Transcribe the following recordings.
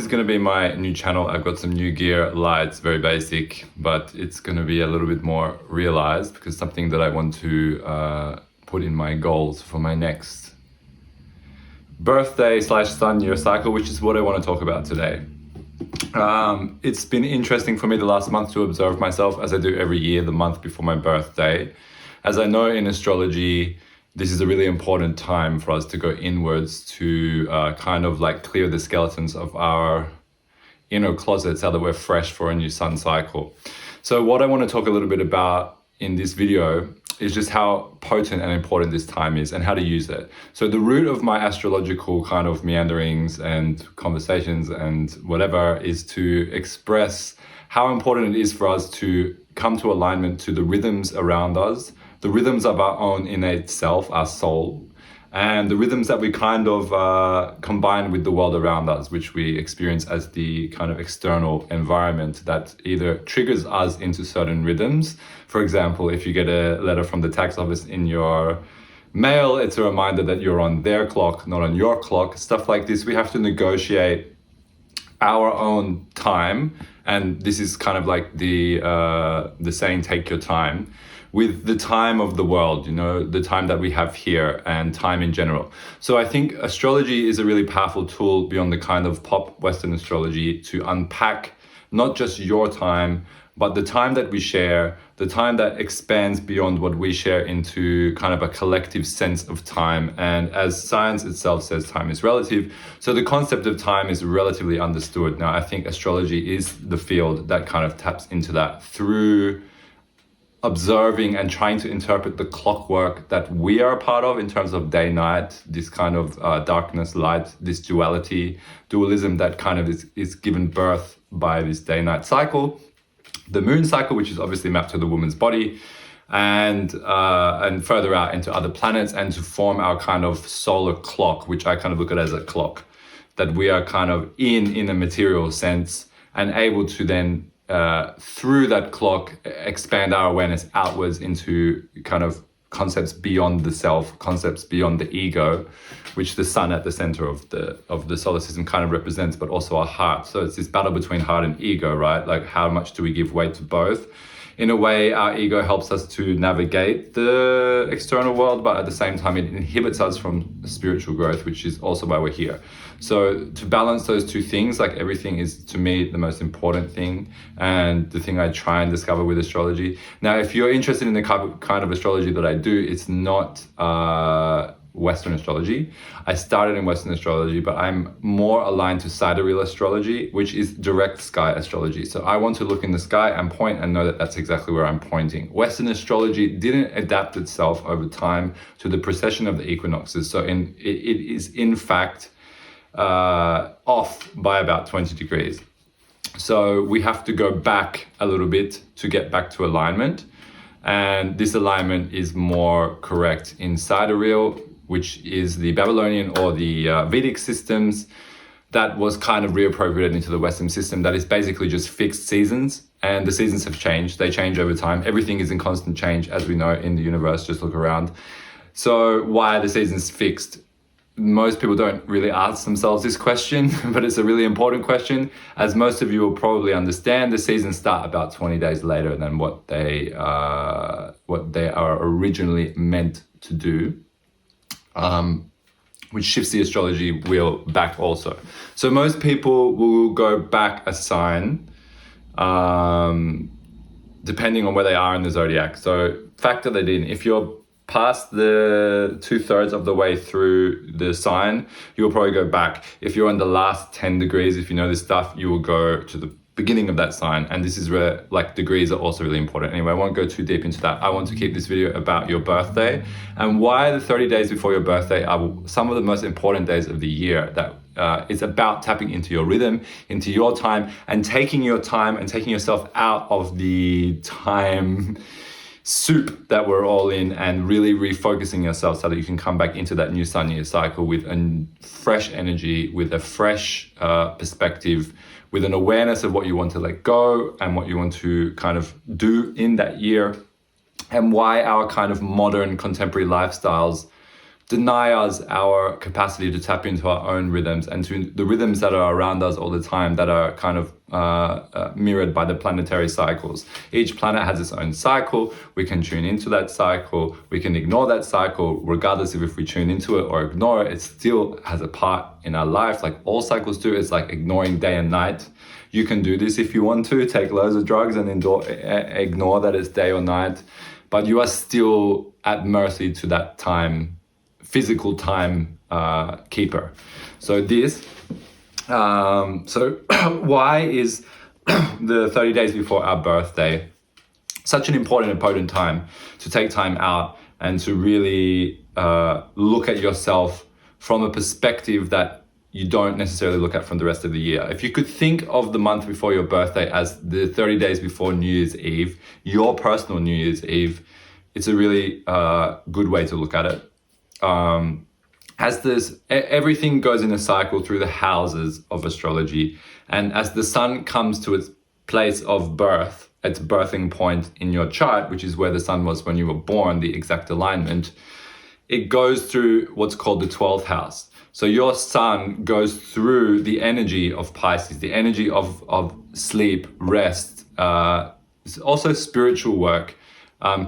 going to be my new channel. I've got some new gear, lights, very basic, but it's going to be a little bit more realized because something that I want to put in my goals for my next birthday / sun year cycle, which is what I want to talk about today. It's been interesting for me the last month to observe myself, as I do every year, the month before my birthday. As I know in astrology, this is a really important time for us to go inwards to kind of like clear the skeletons of our inner closets so that we're fresh for a new sun cycle. So what I want to talk a little bit about in this video is just how potent and important this time is and how to use it. So the root of my astrological kind of meanderings and conversations and whatever is to express how important it is for us to come to alignment to the rhythms around us, the rhythms of our own innate self, our soul, and the rhythms that we kind of combine with the world around us, which we experience as the kind of external environment that either triggers us into certain rhythms. For example, if you get a letter from the tax office in your mail, it's a reminder that you're on their clock, not on your clock. Stuff like this, we have to negotiate our own time, and this is kind of like the saying, take your time, with the time of the world, you know, the time that we have here and time in general. So I think astrology is a really powerful tool beyond the kind of pop Western astrology to unpack not just your time, but the time that we share, the time that expands beyond what we share into kind of a collective sense of time. And as science itself says, time is relative. So the concept of time is relatively understood. Now, I think astrology is the field that kind of taps into that through observing and trying to interpret the clockwork that we are a part of in terms of day night, this kind of darkness light, this dualism that kind of is given birth by this day night cycle, the moon cycle, which is obviously mapped to the woman's body, and further out into other planets, and to form our kind of solar clock, which I kind of look at as a clock that we are kind of in a material sense, and able to then through that clock expand our awareness outwards into kind of concepts beyond the self, concepts beyond the ego, which the sun at the center of the solar system kind of represents, but also our heart. So it's this battle between heart and ego, right? Like, how much do we give weight to both? In a way, our ego helps us to navigate the external world, but at the same time, it inhibits us from spiritual growth, which is also why we're here. So to balance those two things, like, everything is, to me, the most important thing, and the thing I try and discover with astrology. Now, if you're interested in the kind of astrology that I do, it's not Western astrology. I started in Western astrology, but I'm more aligned to sidereal astrology, which is direct sky astrology. So I want to look in the sky and point and know that that's exactly where I'm pointing. Western astrology didn't adapt itself over time to the precession of the equinoxes. So it is in fact off by about 20 degrees. So we have to go back a little bit to get back to alignment. And this alignment is more correct in sidereal, which is the Babylonian or the Vedic systems that was kind of reappropriated into the Western system that is basically just fixed seasons. And the seasons have changed. They change over time. Everything is in constant change, as we know in the universe. Just look around. So why are the seasons fixed? Most people don't really ask themselves this question, but it's a really important question. As most of you will probably understand, the seasons start about 20 days later than what they are originally meant to do. Which shifts the astrology wheel back also. So most people will go back a sign depending on where they are in the zodiac. So factor that in. If you're past the 2/3 of the way through the sign, you will probably go back. If you're in the last 10 degrees, if you know this stuff, you will go to the beginning of that sign. And this is where, like, degrees are also really important. Anyway, I won't go too deep into that. I want to keep this video about your birthday and why the 30 days before your birthday are some of the most important days of the year. That it's about tapping into your rhythm, into your time, and taking your time and taking yourself out of the time soup that we're all in, and really refocusing yourself so that you can come back into that new sun year cycle with a fresh energy, with a fresh perspective, with an awareness of what you want to let go and what you want to kind of do in that year, and why our kind of modern contemporary lifestyles deny us our capacity to tap into our own rhythms and to the rhythms that are around us all the time, that are kind of mirrored by the planetary cycles. Each planet has its own cycle. We can tune into that cycle. We can ignore that cycle, regardless of if we tune into it or ignore it. It still has a part in our life, like all cycles do. It's like ignoring day and night. You can do this if you want to, take loads of drugs and ignore that it's day or night, but you are still at mercy to that time, physical time keeper. So why is the 30 days before our birthday such an important and potent time to take time out and to really look at yourself from a perspective that you don't necessarily look at from the rest of the year? If you could think of the month before your birthday as the 30 days before New Year's Eve, your personal New Year's Eve, it's a really good way to look at it. Everything goes in a cycle through the houses of astrology, and as the sun comes to its place of birth, its birthing point in your chart, which is where the sun was when you were born, the exact alignment, it goes through what's called the 12th house. So your sun goes through the energy of Pisces, the energy of sleep, rest, it's also spiritual work.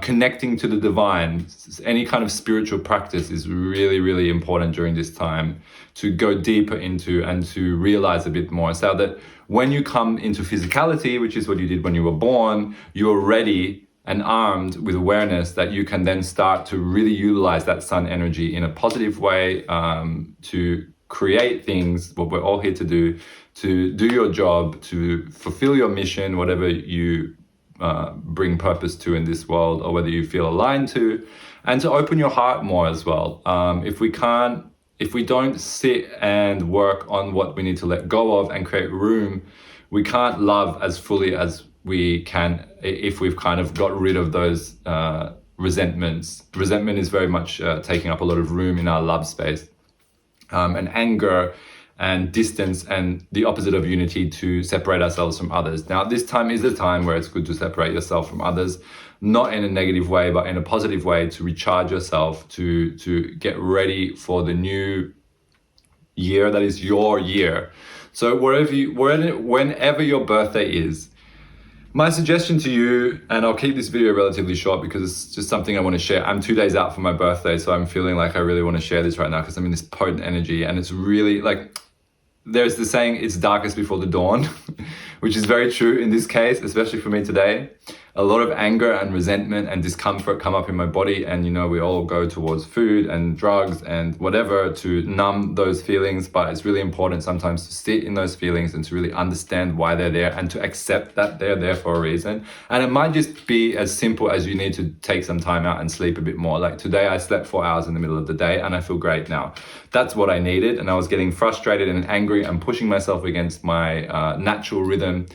Connecting to the divine, any kind of spiritual practice is really, really important during this time to go deeper into and to realize a bit more, so that when you come into physicality, which is what you did when you were born, you are ready and armed with awareness that you can then start to really utilize that sun energy in a positive way, to create things, what we're all here to do your job, to fulfill your mission, whatever you bring purpose to in this world, or whether you feel aligned to, and to open your heart more as well. If we don't sit and work on what we need to let go of and create room, we can't love as fully as we can if we've kind of got rid of those resentments. Resentment is very much taking up a lot of room in our love space, and anger and distance and the opposite of unity, to separate ourselves from others. Now, this time is a time where it's good to separate yourself from others, not in a negative way, but in a positive way, to recharge yourself, to get ready for the new year that is your year. So whenever your birthday is, my suggestion to you, and I'll keep this video relatively short because it's just something I want to share. I'm 2 days out from my birthday, so I'm feeling like I really want to share this right now because I'm in this potent energy, and it's really like, there's the saying, it's darkest before the dawn, which is very true in this case, especially for me today. A lot of anger and resentment and discomfort come up in my body, and we all go towards food and drugs and whatever to numb those feelings, but it's really important sometimes to sit in those feelings and to really understand why they're there and to accept that they're there for a reason. And it might just be as simple as you need to take some time out and sleep a bit more. Like today I slept 4 hours in the middle of the day and I feel great now. That's what I needed, and I was getting frustrated and angry and pushing myself against my natural rhythm.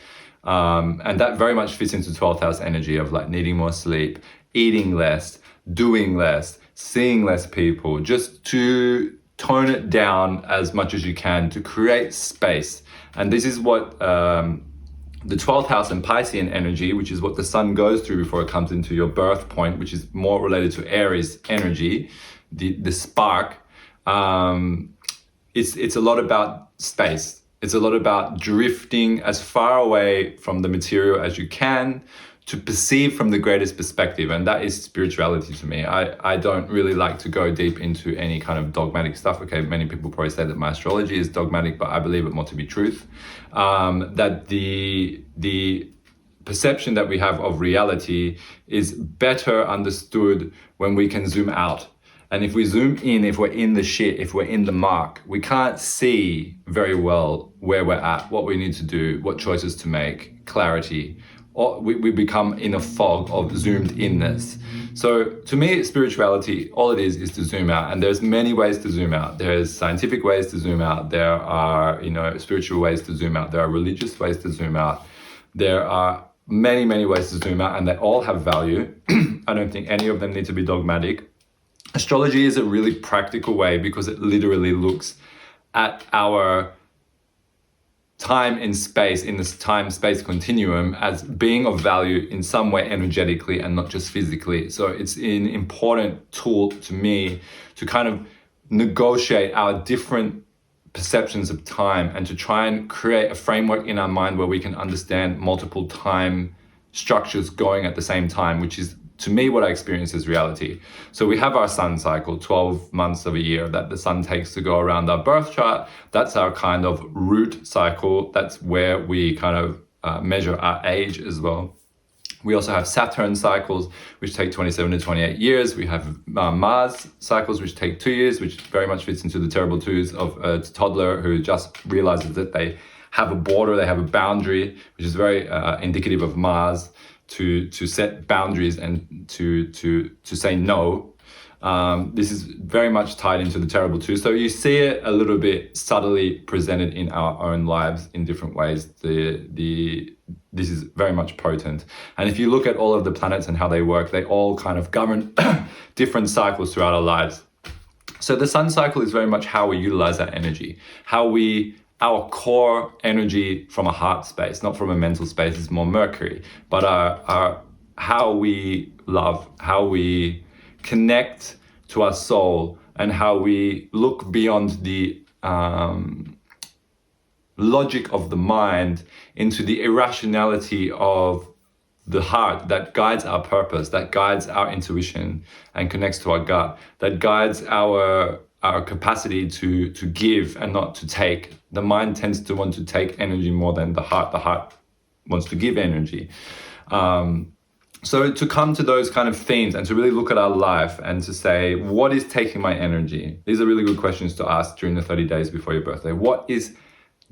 And that very much fits into 12th house energy of like needing more sleep, eating less, doing less, seeing less people, just to tone it down as much as you can to create space. And this is what the 12th house and Piscean energy, which is what the sun goes through before it comes into your birth point, which is more related to Aries energy, the spark. It's a lot about space. It's a lot about drifting as far away from the material as you can to perceive from the greatest perspective. And that is spirituality to me. I don't really like to go deep into any kind of dogmatic stuff. Okay, many people probably say that my astrology is dogmatic, but I believe it more to be truth. That the perception that we have of reality is better understood when we can zoom out. And if we zoom in, if we're in the shit, if we're in the mark, we can't see very well where we're at, what we need to do, what choices to make, clarity. Or we become in a fog of zoomed inness. So to me, spirituality, all it is to zoom out. And there's many ways to zoom out. There's scientific ways to zoom out. There are, spiritual ways to zoom out. There are religious ways to zoom out. There are many, many ways to zoom out, and they all have value. I don't think any of them need to be dogmatic. Astrology is a really practical way because it literally looks at our time in space, in this time-space continuum, as being of value in some way energetically and not just physically. So it's an important tool to me to kind of negotiate our different perceptions of time and to try and create a framework in our mind where we can understand multiple time structures going at the same time, which is, to me, what I experience as reality. So we have our sun cycle, 12 months of a year that the sun takes to go around our birth chart. That's our kind of root cycle. That's where we kind of measure our age as well. We also have Saturn cycles, which take 27 to 28 years. We have Mars cycles, which take 2 years, which very much fits into the terrible twos of a toddler who just realizes that they have a border, they have a boundary, which is very indicative of Mars, to set boundaries and to say no. This is very much tied into the terrible two. So you see it a little bit subtly presented in our own lives in different ways. This is very much potent. And if you look at all of the planets and how they work, they all kind of govern different cycles throughout our lives. So the sun cycle is very much how we utilize our energy, our core energy from a heart space, not from a mental space, is more Mercury, but our how we love, how we connect to our soul, and how we look beyond the logic of the mind into the irrationality of the heart that guides our purpose, that guides our intuition and connects to our gut, that guides our capacity to give and not to take. The mind tends to want to take energy more than the heart. The heart wants to give energy. So to come to those kind of themes and to really look at our life and to say, what is taking my energy? These are really good questions to ask during the 30 days before your birthday. What is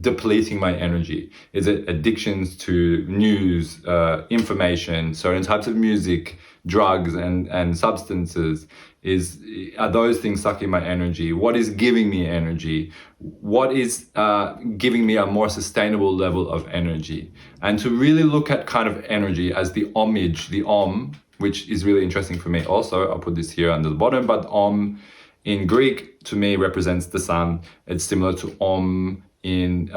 depleting my energy? Is it addictions to news, information, certain types of music, drugs and substances? Are those things sucking my energy? What is giving me energy? What is giving me a more sustainable level of energy? And to really look at kind of energy as the homage, the Om, which is really interesting for me also. I'll put this here under the bottom, but Om in Greek to me represents the sun. It's similar to Om in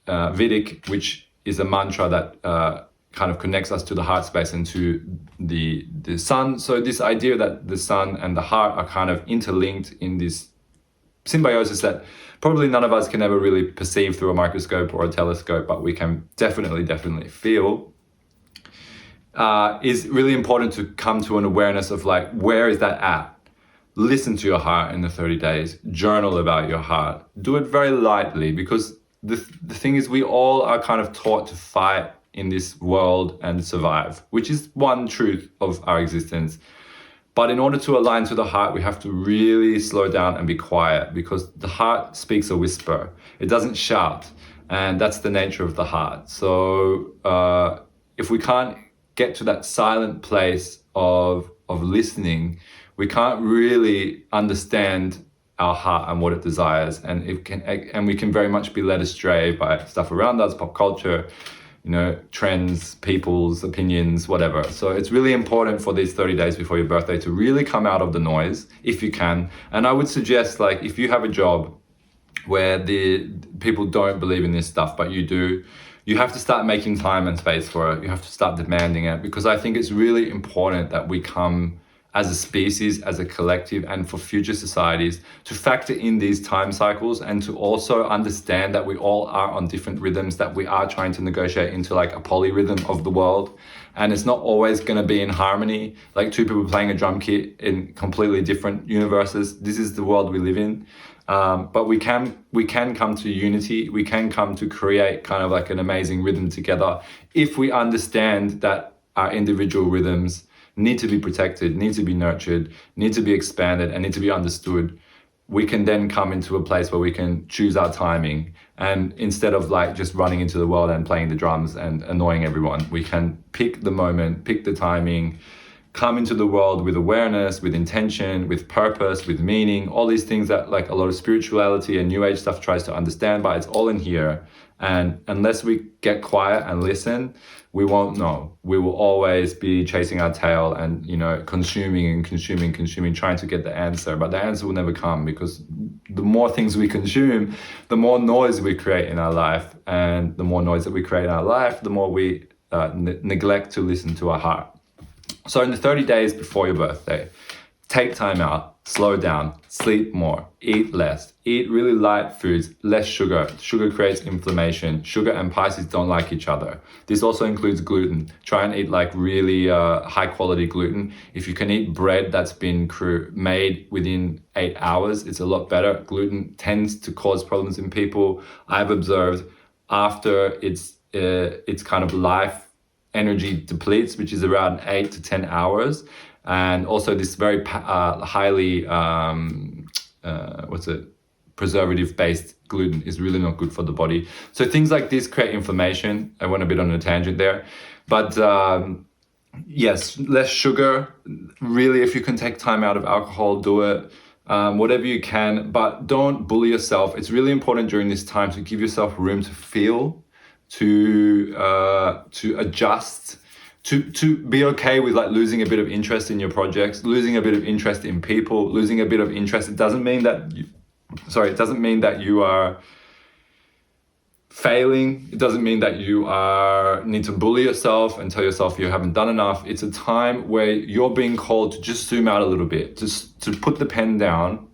Vedic, which is a mantra that kind of connects us to the heart space and to the sun. So this idea that the sun and the heart are kind of interlinked in this symbiosis that probably none of us can ever really perceive through a microscope or a telescope, but we can definitely feel, is really important to come to an awareness of like, where is that at? Listen to your heart in the 30 days, journal about your heart, do it very lightly, because the thing is, we all are kind of taught to fight in this world and survive, which is one truth of our existence. But in order to align to the heart, we have to really slow down and be quiet, because the heart speaks a whisper. It doesn't shout, and that's the nature of the heart. So if we can't get to that silent place of listening, we can't really understand our heart and what it desires, and we can very much be led astray by stuff around us, pop culture, trends, people's opinions, whatever. So it's really important for these 30 days before your birthday to really come out of the noise if you can. And I would suggest, like, if you have a job where the people don't believe in this stuff, but you do, you have to start making time and space for it. You have to start demanding it, because I think it's really important that we come as a species, as a collective, and for future societies to factor in these time cycles, and to also understand that we all are on different rhythms, that we are trying to negotiate into like a polyrhythm of the world. And it's not always going to be in harmony, like two people playing a drum kit in completely different universes. This is the world we live in. But we can come to unity. We can come to create kind of like an amazing rhythm together if we understand that our individual rhythms need to be protected, need to be nurtured, need to be expanded, and need to be understood. We can then come into a place where we can choose our timing, and instead of like just running into the world and playing the drums and annoying everyone, we can pick the moment, pick the timing, come into the world with awareness, with intention, with purpose, with meaning, all these things that like a lot of spirituality and new age stuff tries to understand, but it's all in here. And unless we get quiet and listen, we won't know. We will always be chasing our tail and, consuming, trying to get the answer. But the answer will never come, because the more things we consume, the more noise we create in our life. And the more noise that we create in our life, the more we neglect to listen to our heart. So in the 30 days before your birthday, take time out. slow down, sleep more, eat less, eat really light foods, less sugar. Sugar creates inflammation. Sugar and Pisces don't like each other. This also includes gluten. Try and eat like really high quality gluten. If you can eat bread that's been made within 8 hours, it's a lot better. Gluten tends to cause problems in people. I've observed after its kind of life energy depletes, which is around 8 to 10 hours. And also this very highly, preservative based gluten is really not good for the body. So things like this create inflammation. I went a bit on a tangent there. But yes, less sugar. Really, if you can take time out of alcohol, do it. Whatever you can, but don't bully yourself. It's really important during this time to give yourself room to feel, to adjust, to be okay with like losing a bit of interest in your projects, losing a bit of interest in people, losing a bit of interest. It doesn't mean that you are failing. It doesn't mean that you need to bully yourself and tell yourself you haven't done enough. It's a time where you're being called to just zoom out a little bit, just to put the pen down,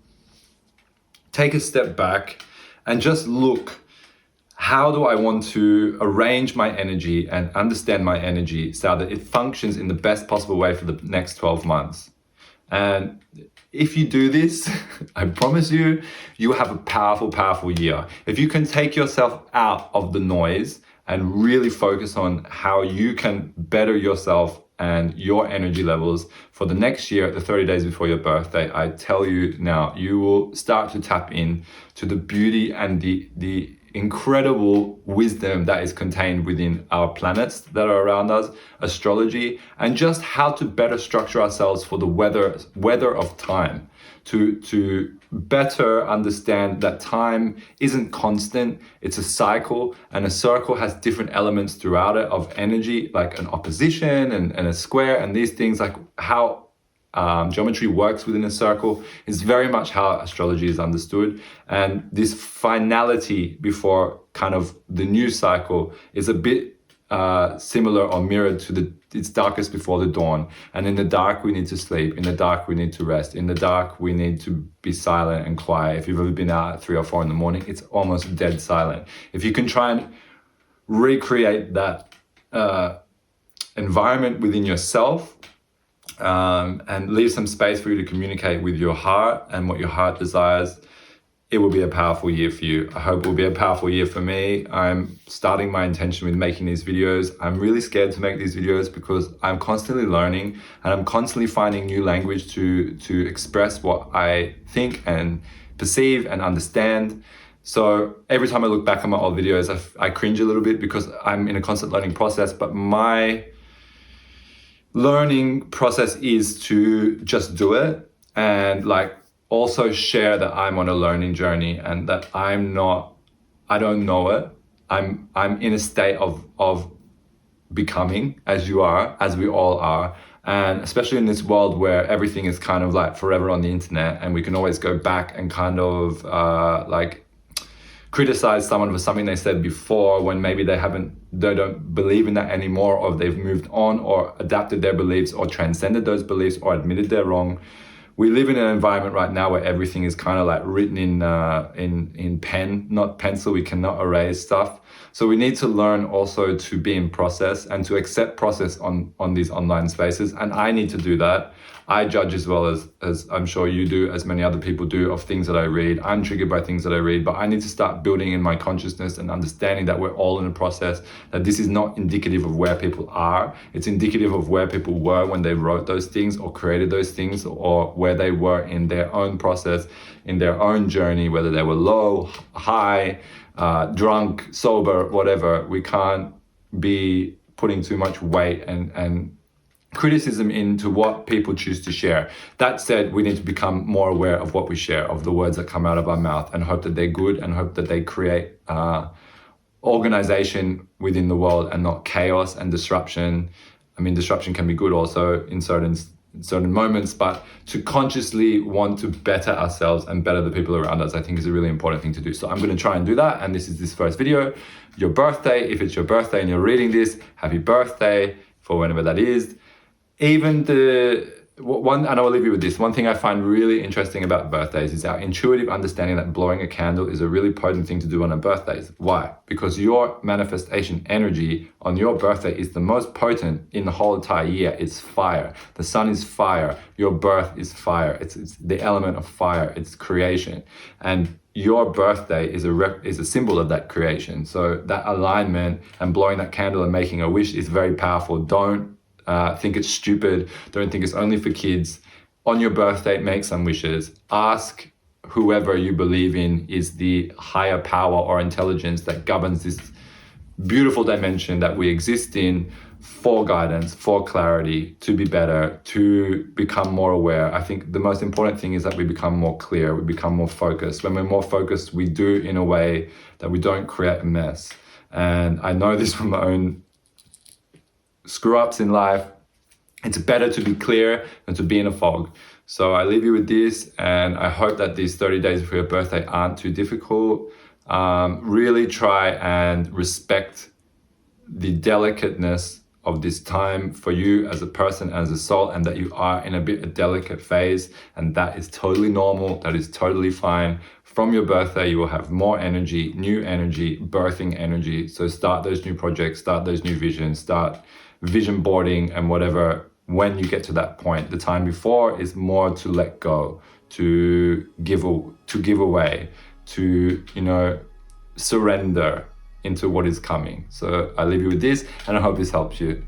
take a step back, and just look. How do I want to arrange my energy and understand my energy so that it functions in the best possible way for the next 12 months? And if you do this, I promise you, you have a powerful, powerful year. If you can take yourself out of the noise and really focus on how you can better yourself and your energy levels for the next year, the 30 days before your birthday, I tell you now, you will start to tap in to the beauty and the incredible wisdom that is contained within our planets that are around us, astrology, and just how to better structure ourselves for the weather of time, to better understand that time isn't constant, it's a cycle, and a circle has different elements throughout it of energy, like an opposition and a square, and these things, like how geometry works within a circle is very much how astrology is understood. And this finality before kind of the new cycle is a bit similar or mirrored to its darkest before the dawn. And in the dark, we need to sleep. In the dark, we need to rest. In the dark, we need to be silent and quiet. If you've ever been out at 3 or 4 in the morning, it's almost dead silent. If you can try and recreate that environment within yourself, and leave some space for you to communicate with your heart and what your heart desires, it will be a powerful year for you. I hope it will be a powerful year for me. I'm starting my intention with making these videos. I'm really scared to make these videos because I'm constantly learning and I'm constantly finding new language to express what I think and perceive and understand. So every time I look back on my old videos, I cringe a little bit because I'm in a constant learning process, but my learning process is to just do it and like also share that I'm on a learning journey and that I don't know it. I'm in a state of becoming, as you are, as we all are. And especially in this world where everything is kind of like forever on the internet and we can always go back and kind of like criticize someone for something they said before when maybe they don't believe in that anymore, or they've moved on or adapted their beliefs or transcended those beliefs or admitted they're wrong. We live in an environment right now where everything is kind of like written in pen, not pencil. We cannot erase stuff. So we need to learn also to be in process and to accept process on these online spaces. And I need to do that. I judge as well as I'm sure you do, as many other people do, of things that I read. I'm triggered by things that I read, but I need to start building in my consciousness and understanding that we're all in a process, that this is not indicative of where people are. It's indicative of where people were when they wrote those things or created those things, or where they were in their own process, in their own journey, whether they were low, high, drunk, sober, whatever. We can't be putting too much weight and criticism into what people choose to share. That said, we need to become more aware of what we share, of the words that come out of our mouth, and hope that they're good and hope that they create organization within the world and not chaos and disruption. I mean, disruption can be good also in certain moments, but to consciously want to better ourselves and better the people around us, I think is a really important thing to do. So I'm going to try and do that. And this is this first video. Your birthday, if it's your birthday and you're reading this, happy birthday for whenever that is. Even the and I will leave you with this. One thing I find really interesting about birthdays is our intuitive understanding that blowing a candle is a really potent thing to do on a birthday. Why? Because your manifestation energy on your birthday is the most potent in the whole entire year. It's fire. The sun is fire. Your birth is fire. It's the element of fire. It's creation. And your birthday is a symbol of that creation. So that alignment and blowing that candle and making a wish is very powerful. Don't think it's stupid. Don't think it's only for kids. On your birthday, make some wishes. Ask whoever you believe in is the higher power or intelligence that governs this beautiful dimension that we exist in, for guidance, for clarity, to be better, to become more aware. I think the most important thing is that we become more clear, we become more focused. When we're more focused, we do in a way that we don't create a mess. And I know this from my own screw-ups in life. It's better to be clear than to be in a fog. So I leave you with this, and I hope that these 30 days before your birthday aren't too difficult. Really try and respect the delicateness of this time for you as a person, as a soul, and that you are in a bit of a delicate phase, and that is totally normal. That is totally fine. From your birthday, you will have more energy, new energy, birthing energy. So start those new projects, start those new visions, start vision boarding and whatever. When you get to that point, the time before is more to let go, to give away, to, surrender into what is coming. So I leave you with this, and I hope this helps you.